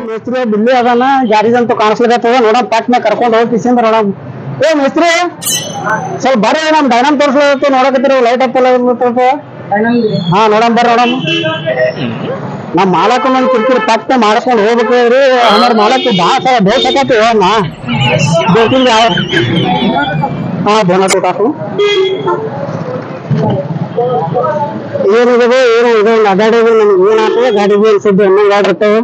ಮೇಸ್ತ್ರಿ ಬಿಲ್ಲಿ ಅದಾನ ಜಾರಿದಂತೂ ಕಾಣಿಸ್ಲಿಕತ್ತದ ನೋಡಮ್ ಪ್ಯಾಕ್ನ ಕರ್ಕೊಂಡು ಹೋಗಿ ಕಿಸಿಂದ ನೋಡಮ್. ಏ ಮೇಸ್ತ್ರಿ ಸ್ವಲ್ಪ ಬರ್ರಿ ನಮ್ ಡೈನಮ್ ತೋರ್ಸ್ಲತ್ತ ನೋಡಕತ್ತೀರಿ ಲೈಟ್ ಅಪ್ ಎಲ್ಲ. ಹಾ ನೋಡಮ್ ಬರ್ರಿ ನೋಡಮ್. ನಮ್ ಮಾಲಕ್ ನನ್ ಕಿರ್ಕಿರಿ ಪಕ್ಕ ಮಾಡಿಸ್ಕೊಂಡು ಹೋಗ್ಬೇಕ್ರಿ. ಹಮಾರ ಮಾಲಕ್ ಭಾಳ ಸಲ ದೋಷ ಆಕತಿ ಅಣ್ಣ ಬೇಕಿಂದ ಯಾವ ಹಾ ಬೋನಟ್ ಊಟ ಏನಿದೆ ಏನು ಇದು ಅಡ್ಡಾಡಿದ್ರೆ ನಮ್ಗೆ ಏನ್ ಆಗ್ತದೆ ಗಾಡಿ ಬಿ ಅನ್ಸಿದ್ದು ಹನ್ನೊಂದು ಆಗ್ಬಿಡ್ತವೆ.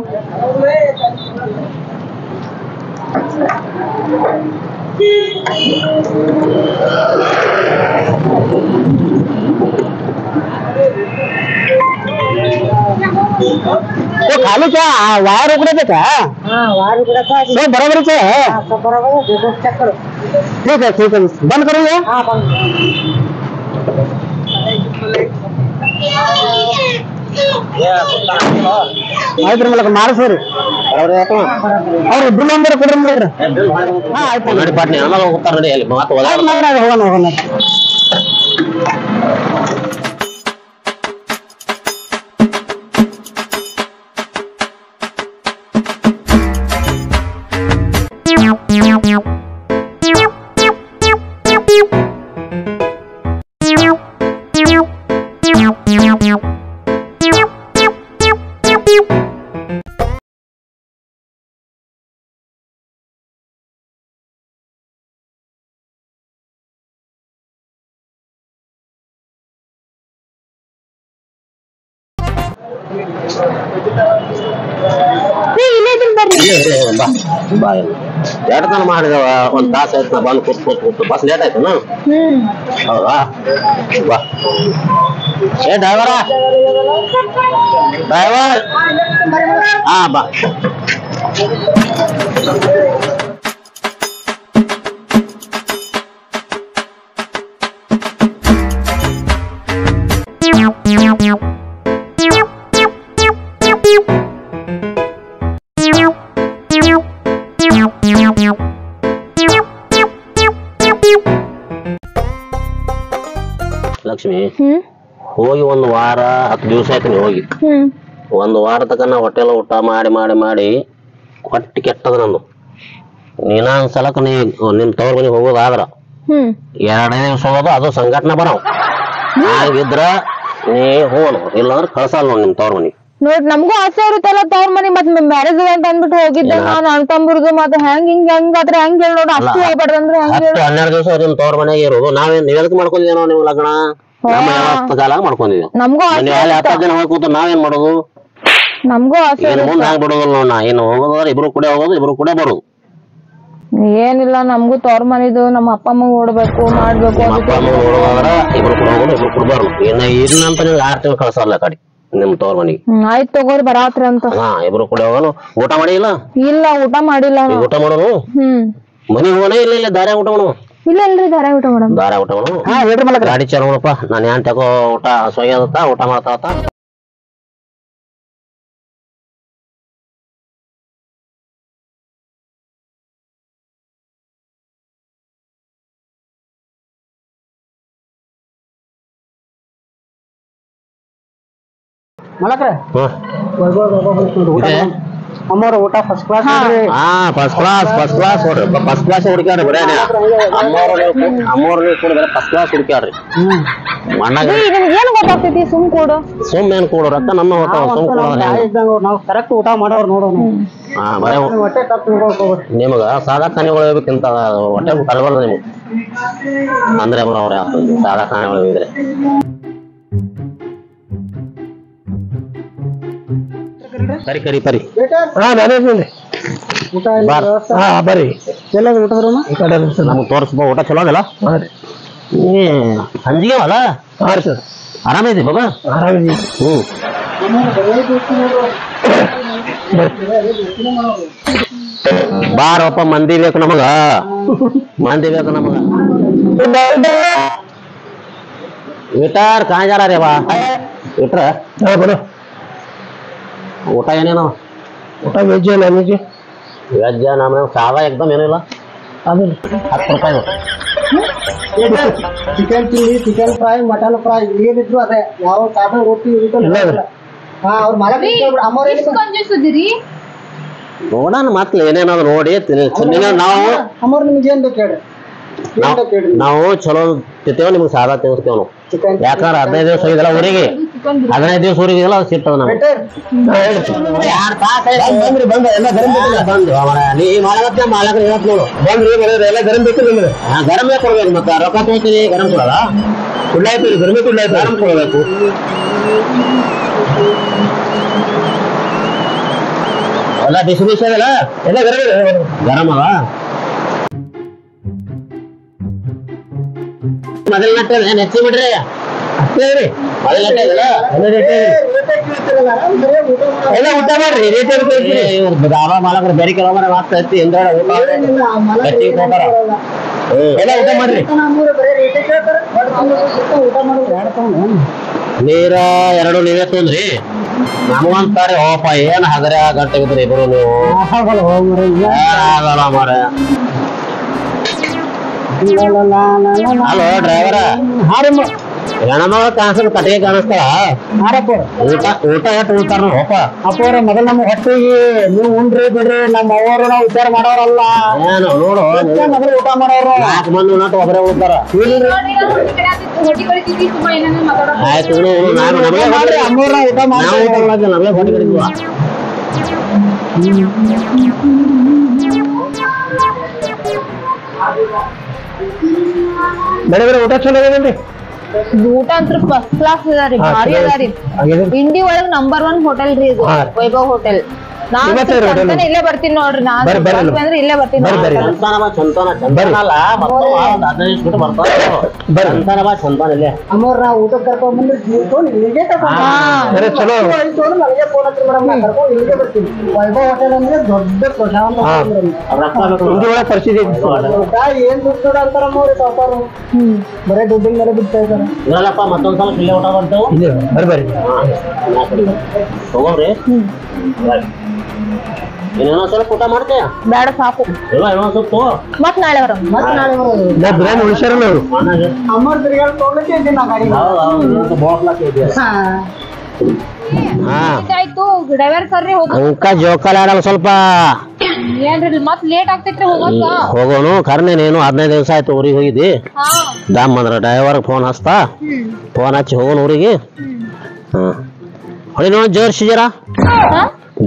खाली क्या वायर उकड़े थे क्या? हाँ वायर उकड़ा था सब बराबर से है सब बराबर है देखो चेक करो। ठीक है बंद करूँगा। हाँ बंद ಆಯ್ತು ಮೂಲಕ ಮಾಡಿಸ್ರಿ ಅವ್ರು ಬಿಲ್ ನಂಬರ್ ಕೊಡ್ರಿ ನೋಡ್ರಿ. ಹಾ ಆಯ್ತು ನೋಡಿ ಪಾಟ್ನಿ ಆಮೇಲೆ ಹೋಗ್ತಾರೆ ನೋಡಿ ಅಲ್ಲಿ ಮಾತು ಹೋಗೋಣ. ಎರಡು ತನ ಮಾಡಿದವ ಒಂದ್ ತಾಸ ಆಯ್ತು ಬಂದು ಕೂತ್ ಬಸ್ ಲೇಟ್ ಆಯ್ತು. ಹೌದಾ ಬಾ ಏ ಡ್ರೈವರ್ ಹಾ ಬಾ. ಲಕ್ಷ್ಮಿ ಹೋಗಿ ಒಂದ್ ವಾರ 10 ದಿವಸ ಆಯ್ತು ನೀವು ಹೋಗಿ. ಒಂದ್ ವಾರ ತಕ ನಾ ಹೋಟೆಲ್ ಊಟ ಮಾಡಿ ಮಾಡಿ ಮಾಡಿ ಹೊಟ್ಟಿ ಕೆಟ್ಟದ ನಂದು. ನೀನೊಂದ್ ಸಲಕ ನೀ ನಿಮ್ ತವ್ರ ಮನೆಗೆ ಹೋಗೋದಾದ್ರ 2 ದಿವಸ ಹೋಗೋದು ಅದು ಸಂಘಟನೆ ಬರವ್ ಹಾಗಿದ್ರ ನೀ ಹೋಗೋಣ ಇಲ್ಲಾಂದ್ರೆ ಕಳ್ಸಲ್ಲ ನೋಡ್ ನಿಮ್ ತವ್ರ ಮನೆಗೆ. ನೋಡ್ ನಮಗೂ ಆಸೆ ಇರುತ್ತಲ್ಲ ತವ್ರ ಮನಿ ಮತ್ ಮ್ಯಾರೇಜ್ ಅಂತ ಅಂದ್ಬಿಟ್ಟು ಹೋಗಿದ್ದೆ ನಾನು ಅಣ್ತಂಬರ್ದು ಮತ್ತೆ ಹೆಂಗಾದ್ರೆ ಹೆಂಗ್ ಹೇಳಿ ನೋಡು ಅಷ್ಟು ಆಗ್ಬಾರ್ದಂದ್ರೆ 12 ದಿವಸ ನಿಮ್ ತವ್ರ ಮನೆಗೆ ಇರೋದು. ನಾವೇನ್ ನೀವೆದಕ್ ಮಾಡ್ಕೊಂಡಿದೇನೋ ನೀವು ಲಗ್ನ ನಮ್ಮ ಕಾಲ ಮಾಡ್ಕೊಂಡಿದ್ದೇವೆ. ನಮಗೂ 10 ದಿನ ಹೋಗಿ ಕೂತು ನಾವೇನ್ ಮಾಡೋದು? ನಮಗೂ ಆಸೆ ಮುಂದೆ ಹಂಗ್ ಬಿಡೋದಿಲ್ಲ ನೋಡ್ ನಾ ಏನು ಹೋಗೋದ್ರೆ ಇಬ್ರು ಕೂಡ ಹೋಗೋದು ಇಬ್ರು ಕೂಡ ಬರೋದು. ಏನಿಲ್ಲ ನಮಗೂ ತವ್ರ ಮನಿದು ನಮ್ಮ ಅಪ್ಪ ಅಮ್ಮ ಓಡ್ಬೇಕು ಮಾಡ್ಬೇಕು ಅಪ್ಪ ಅಮ್ಮ ಓಡೋದ್ರ ಇಬ್ರು ಕೂಡ ಹೋಗೋದು ಇಬ್ರು ಕೂಡ ಬರೋದು. ಇಲ್ಲಂತ ನೀವು 6 ತಿಂಗಳು ಕಳ್ಸಲ್ಲ ಕಡೆ ನಿಮ್ ತವ್ರ ಮನಿಗೆ. ಆಯ್ತು ತಗೋರಿ ಬರಾತ್ರಿ ಅಂತ. ಹಾ ಇಬ್ರು ಕೂಡ ಹೋಗೋನು. ಊಟ ಮಾಡಿಲ್ಲ? ಇಲ್ಲ ಊಟ ಮಾಡಿಲ್ಲ. ಊಟ ಮಾಡೋನು ಮನಿಗೆ ಹೋಗೋಣ ಇಲ್ಲ ಇಲ್ಲ ದಾರ್ಯ ಊಟ ಮಾಡೋಣ? ಇಲ್ಲ ಇಲ್ರಿ ದಾರ ಊಟ ಮಾಡೋಣ. ದಾರ್ಯ ಊಟ ಮಾಡೋಣ. ಗಾಡಿ ಚಾಲ ನೋಡಪ್ಪ ನಾನು ಏನ್ ತಗೋ ಊಟ ಸೊಯ್ಯದತ್ತ ಊಟ ಮಾಡ್ತಾವತ್ತ. ಮಲಕ್ರೆ ಅಮ್ಮವ್ರ ಊಟ ಫಸ್ಟ್ ಕ್ಲಾಸ್. ಹಾ ಫಸ್ಟ್ ಕ್ಲಾಸ್ ನೋಡ್ರಿ ಫಸ್ಟ್ ಕ್ಲಾಸ್ ಹುಡುಕ್ಯಾಡ್ರಿ ಬರೇ ಅಮ್ಮವ್ರ ನೀವು ಕೂಡ ಬರೀ ಫಸ್ಟ್ ಕ್ಲಾಸ್ ಹುಡುಕ್ಯಾಡ್ರಿ. ಏನ್ ಗೊತ್ತಾಗ್ತೈತಿ ಸುಮ್ ಕೊಡು ಸುಮ್ ಏನ್ ಕೊಡು ರೊಕ್ಕ ನಮ್ಮ ಹೋಗ್ತಾವ ಸುಮ್ ಕೊಡೋದು ನಾವು ಕರೆಕ್ಟ್ ಊಟ ಮಾಡೋರು ನೋಡೋಣ. ಹಾ ಬರೇ ನಿಮಗ ಸಾದಾ ಖಾನಿಗಳು ಹೋಗ್ಬೇಕಿಂತ ಹೊಟ್ಟೆ ತರಬಾರ್ದು ನಿಮ್ಗೆ ಅಂದ್ರೆ ಅವ್ರ ಸಾದಾ ಖಾನಿಗಳು ಹೋಗಿದ್ರೆ. ಕರಿ ಕರಿ ಕರಿ ಹಾ ನಾನೇ ಊಟ ಹಾ ಬರ್ರಿ ಎಲ್ಲ ಊಟದ ನಮ್ಗೆ ತೋರಿಸ್ಬೋ ಊಟ ಚಲೋ ಅದಲ್ಲ ಸಂಜಿಗೆ ಅಲ್ಲ. ಆರಾಮಿದಿ ಬಾಬಾ? ಆರಾಮಿದಿ. ಬಾರಪ್ಪ ಮಂದಿ ಬೇಕು ನಮಗ ಮಂದಿ ಬೇಕು ನಮಗ. ವಿಟಾರ್ ಕಾಂಜಾರ ರೇ ಬಾ ವಿಟ್ರ ಬರೋ. ಊಟ ಏನೇನು? ಊಟ ವೆಜ್ ನಾನ್ ವೆಜ್? ವೆಜ್ ನಮ್ಗೆ ಸಾದಾ ಎಕ್ದಮ್ ಏನಿಲ್ಲ. ಅದು 10 ರೂಪಾಯಿ chicken chilli, chicken fry, mutton fry ಏನಿದ್ರು ಅದೇ. ಯಾವ ಸಾದಾ ರೊಟ್ಟಿ ಅವ್ರ ಮಾಲಕ್ ಅಮ್ಮವ್ರ ನೋಡೋಣ ಮತ್ತ್ ಏನೇನಾದ್ರು ನೋಡಿ ನಾವು ಅಮ್ಮವ್ರ ನಿಮ್ಗೆ ಏನ್ ಬೇಕು ಹೇಳಿ. ನಾವು ಚಲೋ ತಿಂತೇವ್, ನಿಮ್ಗೆ ಸಾದಾ ತಿನ್ನಿಸ್ತೇವ್ ನಾವು. ಯಾಕಂದ್ರೆ 15 ದಿವಸ ಹೋಗಿದಲ್ಲ ಊರಿಗೆ, 15 ದಿವಸ ಊರಿಗೆ ಇಲ್ಲ ಸಿಟ್ಟದ ನಾವು. ನೀ ಮಾಲಕ ಮಾಲಕರು ಹೇಳತ್ ನೋಡು, ಬಂದ್ರಿ ಎಲ್ಲ ಗರಂ ಬೇಕು ನಿಮ್ಗೆ. ಗರಮೇ ಕೊಡ್ಬೇಕು, ಮತ್ತೆ ರೊಕ್ಕ ತಗೋತೀನಿ ಗರಂ ಕೊಡಲ್ಲ. ಕುಳ್ಳಾಯ್ತು ಗರಮೇ ಕುಳ್ಳಾಯ್ತು, ಗರಂ ಕೊಡ್ಬೇಕು. ಎಲ್ಲ ಬಿಸಿ ಬಿಸಿ ಅದಲ್ಲ, ಎಲ್ಲ ಗರಂ ಅಲ್ಲ. ಮೊದಲ ಹೆಚ್ಚಿ ಬಿಡ್ರಿ ಅಷ್ಟೇ ರೀ. ಎಲ್ಲ ಊಟ ಮಾಡ್ರಿ, ಧಾಬಾ ಮಾಲಕರು ಬೇರೆ ಕೆಲವ ಹತ್ತಿ ಎಂದ ಊಟ ಎಲ್ಲ ಊಟ ಮಾಡ್ರಿ. ನೀರ 2 ನೀರೇ ತೊಂದ್ರಿ ನಮಗಂತಾರೆ. ಓಪ ಏನ್ ಹಗರ ಗಂಟೆ ಬಿದ್ರಿ ಇಬ್ರು ನೀವು. ಆಗಲ್ಲ ಮಾರ. ಹಲೋ ಡ್ರೈವರ, ಹೆಣ್ಮಗಳ ಕಾಣಿಸ್ ಕಟ್ಟಿಗೆ ಕಾಣಿಸ್ತಾಳ. ಊಟ ಎಷ್ಟು ಉಳ್ತಾರ ಹೋಪ ಅಪ್ಪವ್ರ. ಮೊದಲ ನಮ್ಮ ಹೊಟ್ಟಿಗೆ ನೀವು ಉಂಡ್ರಿ ಬಿಡ್ರಿ, ನಮ್ಮ ಅವರು ನಾವು ವಿಚಾರ ಮಾಡೋರಲ್ಲ. ಏನು ನೋಡು, ಮೊದಲು ಊಟ ಮಾಡೋರು 4 ಮಂದಿ ಉಣ್ಣಟ್ಟು ಒಬ್ಬರೇ ಉಳ್ತಾರ. ಆಯ್ತು ಅಮ್ಮವ್ರ ಊಟ ಮಾಡಿ ನಮ್ಗೆ ಹೊಟ್ಟೆ ಕಡಿದ್ವ. ಬೆಳಗ್ಗೆ ಊಟ ಚಲೋ ಆಗೇನ್ರಿ? ಊಟ ಅಂತೂ ಫಸ್ಟ್ ಕ್ಲಾಸ್ ಅದಾರಿ, ಭಾರಿ ಅದಾರಿ. ಇಂಡಿ ಒಳಗ್ ನಂಬರ್ 1 ಹೋಟೆಲ್ ರೀ ಇದು, ವೈಭವ್ ಹೋಟೆಲ್. ನಾನ್ ಇಲ್ಲೇ ಬರ್ತೀನಿ ನೋಡ್ರಿ, ನಾನ್ ಅಂದ್ರೆ ಇಲ್ಲೇ ಬರ್ತೀನಿ. ಅಮ್ಮವ್ರ ನಾವು ಊಟಕ್ಕೆ ಕರ್ಕೊಂಡ್ ಬಂದ್ರೆ ಬರ್ತೀನಿ. ವೈಭವ್ ಹೋಟೆಲ್ ಅಂದ್ರೆ ದೊಡ್ಡ ಪ್ರಶಾಂತ ಪರಿಸ್ಥಿತಿ. ಏನ್ ದುಡ್ಡು ಅಂತಾರ ಅಮ್ಮವ್ರಿ ಸಾಪಾರು, ಬರೇ ದುಡ್ಡಿನ ಮೇಲೆ ಬಿಡ್ತಾ ಇದಾರೆ. ಮತ್ತೊಂದ್ಸಲ ಇಲ್ಲೇ ಊಟ ಬರ್ತೇವೆ. ಬರ್ರಿ ಹೋಗೋರಿ. ಇನ್ನೊಂದ್ ಸ್ವಲ್ಪ ಊಟ ಮಾಡ್ತೇಯ? ಬೇಡ ಸಾಕು. ಮತ್ ನಾಳೆ ಬರೋದು. ಅಮ್ಮವ್ರ ತಿರ್ಗಾಡ್ ತಗೊಳ್ಳಿಕ್ಕೆ ಇದ್ದೀನಿ ನಾ ಗಾಡಿ. ಆಯ್ತು ಡ್ರೈವರ್ ಸರ್ರಿ ಅಂಕ ಜೋಕಾಲ ಆಡಲ್ಲ ಸ್ವಲ್ಪ. ಏನ್ರಿ ಮತ್ ಲೇಟ್ ಆಗ್ತೈತ್ರಿ ಹೋಗಕ್ಕ? ಹೋಗೋನು ಕರ್ನೆ. ನೀನು 15 ದಿವಸ ಆಯ್ತು ಊರಿಗೆ ಹೋಗಿದ್ದಿ. ದಾಮ್ ಬಂದ್ರ ಡ್ರೈವರ್ ಫೋನ್ ಹಚ್ತಾ, ಫೋನ್ ಹಚ್ಚಿ ಹೋಗೋನು ಊರಿಗೆ. ಹೊಡಿ ನೋಡಿ ಜೋರ್ಸಿ, ಜರ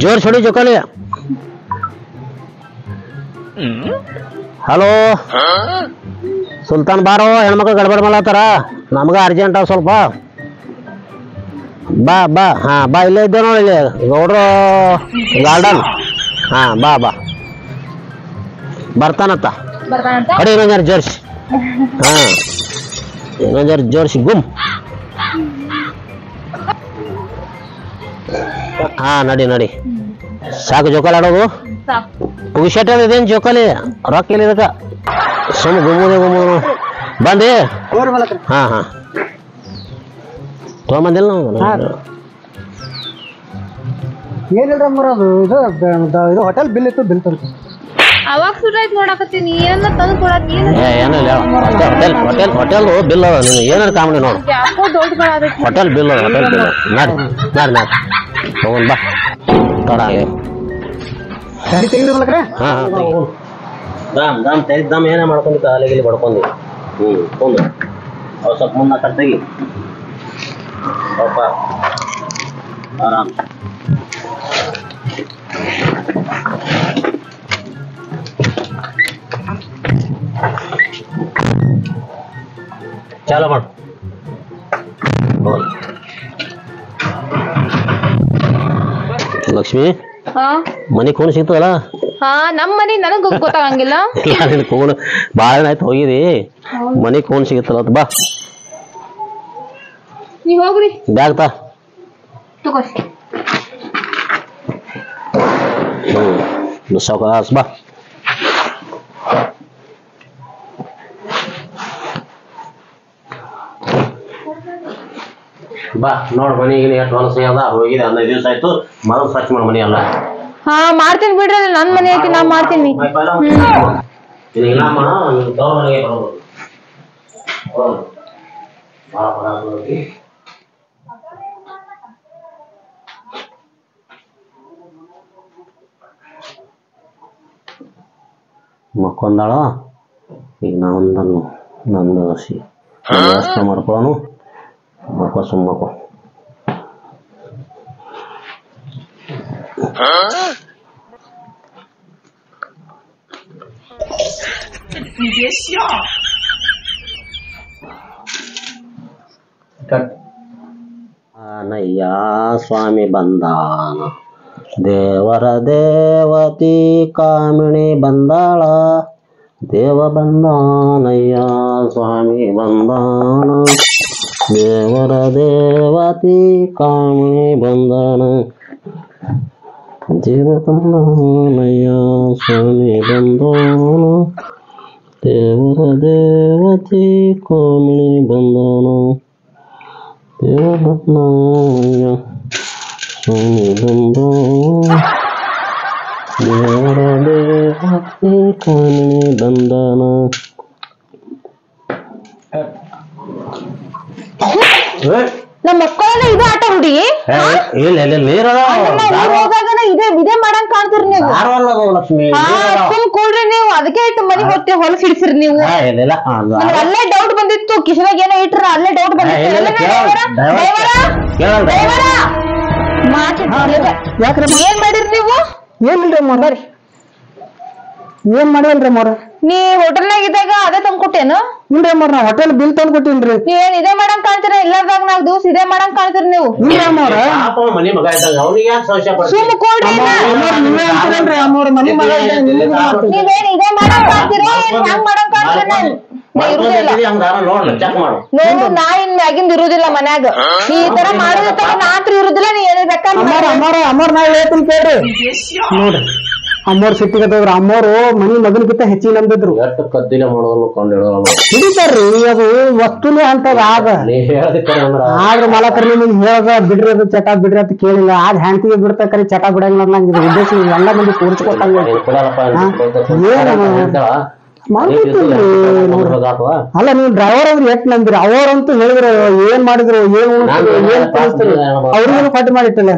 ಜೋರ್ಸಿ ಹೊಡಿ ಜೋಕಾಲಿ. ಹಲೋ ಸುಲ್ತಾನ್ ಬಾರೋ, ಹೆಣ್ಮಕ್ಳು ಗಡ್ಬಡ್ ಮಾಡತ್ತಾರ, ನಮ್ಗ ಅರ್ಜೆಂಟ್ ಅವ ಸ್ವಲ್ಪ. ಬಾ ಬಾ. ಹಾ ಬಾ, ಇಲ್ಲೇ ಇದ್ದೆ ನೋಡಿ, ಇಲ್ಲಿ ಗೌಡ್ರು ಗಾರ್ಡನ್. ಹಾ ಬಾ ಬಾ, ಬರ್ತಾನತ್ತ. ಹೊಡಿ ಇನ್ನೊಂದು ಜೋರ್ಸಿ. ಹಾ ಇನ್ನೊಂದು ಜೋರ್ಸಿ ಗುಮ್. ಹಾ ನಡಿ ನಡಿ, ಸಾಕು ಜೋಕಾಲಿ ಆಡೋದು. ಪುಗಿಶೆಟ್ ಅದೇನು ಜೋಕಾಲಿ, ರೊಕ್ಕ ಇಲ್ಲ ಇದಕ್ಕ. ಸುಮ್ ಗುಮ್ಮುದು ಬಂದಿ. ಹಾ ಹಾ ತೊಗೊಂಬಂದಿಲ್ಲ ನಾವು. ಏನಿಲ್ಲ ಅದು ಇದು ಹೋಟೆಲ್ ಬಿಲ್ ಇತ್ತು, ಬಿಲ್ ತಂತ ಅವಾಗ ಸುಟ್ಟಾಯ್ತು ನೋಡಕತ್ತೀನಿ. ಏನ ತಂದು ಕೊಡತ್ ಏನಿಲ್ಲ, ಹೋಟೆಲ್ ಬಿಲ್ ಅದ. ನೀನು ಏನಾರು ಕಾಮಿಡಿ ನೋಡು, ಹೋಟೆಲ್ ಬಿಲ್ ಅದ, ಹೋಟೆಲ್ ಬಿಲ್. ನಾಡಿ ನಾಡಿ ನಾಡಿ ತಗೊಂಡ್ ಬಾ. ತಡ ದಮ್ ಏನೇ ಮಾಡ್ಕೊಂಡು ಕಾಲಿಗೆ ಬಡ್ಕೊಂಡು. ತೊಂದು ಅವ್ ಸ್ವಲ್ಪ ಮುಂದೆ ಕಟ್ ತೆಗಿ ಸ್ವಲ್ಪ ಆರಾಮ್. ಚಾಲು ಮಾಡು. ಲಕ್ಷ್ಮಿ, ಮನಿ ಕೋಣ್ ಸಿಗ್ತದಲ್ಲ? ಹಾ ನಮ್ ಮನಿ ನನಗ್ ಗೊತ್ತಾಗಂಗಿಲ್ಲ. ಕೋಣ್ ಬಾಳ ಆಯ್ತು ಹೋಗಿದಿ, ಮನಿ ಕೋಣ್ ಸಿಗುತ್ತಲ್ಲ. ಬಾ ನೀವ್ ಹೋಗ್ರಿ, ಬ್ಯಾಗ್ ತಾ ತಗೋರಿ. ಸಾವಕಾಶ ಬಾ. ಬಾ ನೋಡ್ ಮನಿಗೆ ಎಷ್ಟು ಹೊಲಸೆ ಅದ. ಹೋಗಿದೆ 15 ದಿವಸ ಆಯ್ತು. ಮೊದಲು ಸ್ವಚ್ಛ ಮಾಡ ಮನಿ ಎಲ್ಲ. ಹಾ ಮಾಡ್ತೀನಿ ಬಿಡ್ರಿ, ನನ್ ಮನೆ ಐತಿ, ನಾ ಮಾಡ್ತೀನಿ. ಮಕ್ಕೊಂದಾಳ ಈಗ ನಾವೊಂದನ್ನು ನಂದು ವ್ಯವಸ್ಥೆ ಮಾಡ್ಕೊಳ್ಳೋನು ಮಕ್ಕೋ ಸುಮ್ಮಕ್ಕೋ ಅನಯ್ಯ ಸ್ವಾಮಿ ಬಂದಾನ ದೇವರ ದೇವತಿ ಕಾಮಿಣಿ ಬಂದಾಳ ದೇವ ಬಂದಾನಯ್ಯ ಸ್ವಾಮಿ ಬಂದಾನ ದೇವರ ದೇವತಿ ಕಾಮಿಣಿ ಬಂದಾನ ದೇವ ಬಂದಾನಯ್ಯ ಸ್ವಾಮಿ ಬಂದಾನ ದೇವರ ದೇವತಿ ಕಾಮಿಣಿ ಬಂದಾನ ದೇವ ಬಂದಾನಯ್ಯ ಸ್ವಾಮಿ ಬಂದಾನ ದೇವರ ದೇವತೆ ಕಾಮಿಣಿ ಬಂದಾನ ನಮ್ಮ ಮಕ್ಕಳನ್ನ ಇದು ಆಟ ಹುಡಿ ಹೋಗಾಗನ ಇದೇ ಮಾಡಂಗ್ ಕಾಣ್ತೀರಿ ನೀವು ಲಕ್ಷ್ಮಿ ಸುಮ್ ಕೂಡ್ರಿ ನೀವು ಅದಕ್ಕೆ ಇಟ್ಟು ಮನಿ ಹೊತ್ತೆ ಹೊಲಸ್ ಹಿಡಿಸಿರಿ ನೀವು ಅಲ್ಲೇ ಡೌಟ್ ಬಂದಿತ್ತು ಕಿಶನಾಗ ಏನೋ ಇಟ್ರ ಅಲ್ಲೇ ಡೌಟ್ ಬಂದಿತ್ತು ಏನ್ ಮಾಡಿರಿ ನೀವು ಏನಿಲ್ರಿ ಬರ್ರಿ ಏನ್ ಮಾಡಿಲ್ರಿ ಮೋರ ನೀ ಹೋಟೆಲ್ನಾಗ ಇದ್ದಾಗ ಅದೇ ತಂದ್ಕೊಟ್ಟೇನು ಇಲ್ರಿ ಅಮ್ಮವ್ರ ನಾ ಹೋಟೆಲ್ ಬಿಲ್ ತಂದ್ ಕೊಟ್ಟಿನ್ರಿ ನೀವೇನ್ ಇದೇ ಮಾಡಂಗ್ ಕಾಣ್ತೀರ ಇಲ್ಲದಾಗ 4 ದಿವಸ ಇದೇ ಮಾಡಂಗ್ ಕಾಣ್ತೀರಿ ನೀವು ಇಲ್ರಿ ಅಮ್ಮವ್ರ ಮನಿ ಮಗ ಇದ್ದಾಗ ಅವನಿಗೆ ಯಾಕೆ ಸಂಶಯ ಸುಮ್ ಕೊಡ್ರಿ ನೀವೇ ಅಂತೀರಲ್ರಿ ಅಮ್ಮವ್ರ ಮನಿ ಮಗ ನೀವೇನ್ ಇದೇ ಮಾಡಂಗ್ ಕಾಣ್ತೀರ ಹ್ಯಾಂಗ್ ಮಾಡಂಗ್ ಕಾಣ್ತೀರ ನೋಡು ನಾ ಇನ್ ಮ್ಯಾಗಿಂದ ಇರುದಿಲ್ಲ ಮನ್ಯಾಗ ನೀ ಈ ತರ ಮಾಡೋದಕ್ಕ ನಾತ್ರ ಇರುದಿಲ್ಲ ನೀ ಏನೇ ಬೇಕಾದ್ರೆ ಅಮ್ಮವ್ರ ನಾ ಹೇಳ್ತೀನಿ ಕೇಳ್ರಿ ನೋಡ್ರಿ ಅಮ್ಮವ್ರ ಸಿಟ್ಟಿಗತ್ತವ್ರ ಅಮ್ಮವ್ರು ಮನಿ ಮಗನ್ಕಿಂತ ಹೆಚ್ಚಿಗೆ ನಂಬಿದ್ರು ಎಷ್ಟು ಕದ್ದಿಲೆ ಮಾಡೋದು ಹಿಡಿತಾರ್ರಿ ಅದು ವಸ್ತುನೇ ಅಂತದ ಆಗ ಆದ್ರ ಮಾಲಕರ್ ನಿಮ್ಗೆ ಹೇಳ್ದ ಬಿಡ್ರಿ ಅದು ಚಟ ಬಿಡ್ರಿ ಅಂತ ಕೇಳಿಲ್ಲ ಆಗ ಹ್ಯಾಂತಿಗೆ ಬಿಡ್ತಕ್ರಿ ಚಟ ಬಿಡಂಗಿಲ್ಲ ನಂಗೆ ಇದು ಉದ್ದೇಶ ಎಲ್ಲ ಮಂದಿ ಕೂರ್ಸ್ಕೊಟ್ಟಂಗ ಅಲ್ಲ ನೀವು ಡ್ರೈವರ್ ಅಂದ್ರೆ ಎಟ್ ನಂಬಿರಿ ಅವರಂತೂ ಹೇಳಿದ್ರು ಏನ್ ಮಾಡಿದ್ರು ಏನ್ ಅವ್ರಿಗೂ ಪಟ್ಟಿ ಮಾಡಿಟ್ಟಿಲ್ಲ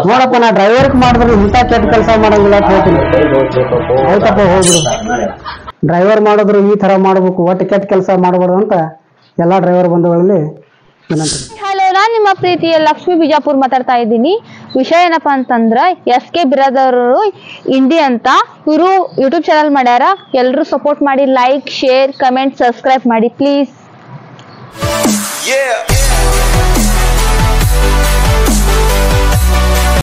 ನೋಡಪ್ಪ ನಾ ಡ್ರೈವರ್ಗ್ ಮಾಡಿದ್ರೆ ಇಂಥ ಕೆಟ್ಟ ಕೆಲಸ ಮಾಡಂಗಿಲ್ಲ ಅಂತ ಹೇಳ್ತೀನಿ ಆಯ್ತಪ್ಪ ಹೋಗ್ಬಿಡು ಡ್ರೈವರ್ ಮಾಡಿದ್ರು ಈ ತರ ಮಾಡ್ಬೇಕು ಒಟ್ಟು ಕೆಟ್ಟ ಕೆಲಸ ಮಾಡಬಾರ್ದು ಅಂತ ಎಲ್ಲಾ ಡ್ರೈವರ್ ಬಂಧುಗಳಲ್ಲಿ ಹಲೋ ನಾನ್ ನಿಮ್ಮ ಪ್ರೀತಿಯ ಲಕ್ಷ್ಮಿ ಬಿಜಾಪುರ್ ಮಾತಾಡ್ತಾ ಇದ್ದೀನಿ ವಿಷಯ ಏನಪ್ಪಾ ಅಂತಂದ್ರ SK ಬಿರಾದರ್ ಇಂಡಿ ಅಂತ ಇವರು ಯೂಟ್ಯೂಬ್ ಚಾನಲ್ ಮಾಡ್ಯಾರ ಎಲ್ರು ಸಪೋರ್ಟ್ ಮಾಡಿ ಲೈಕ್ ಶೇರ್ ಕಮೆಂಟ್ ಸಬ್ಸ್ಕ್ರೈಬ್ ಮಾಡಿ ಪ್ಲೀಸ್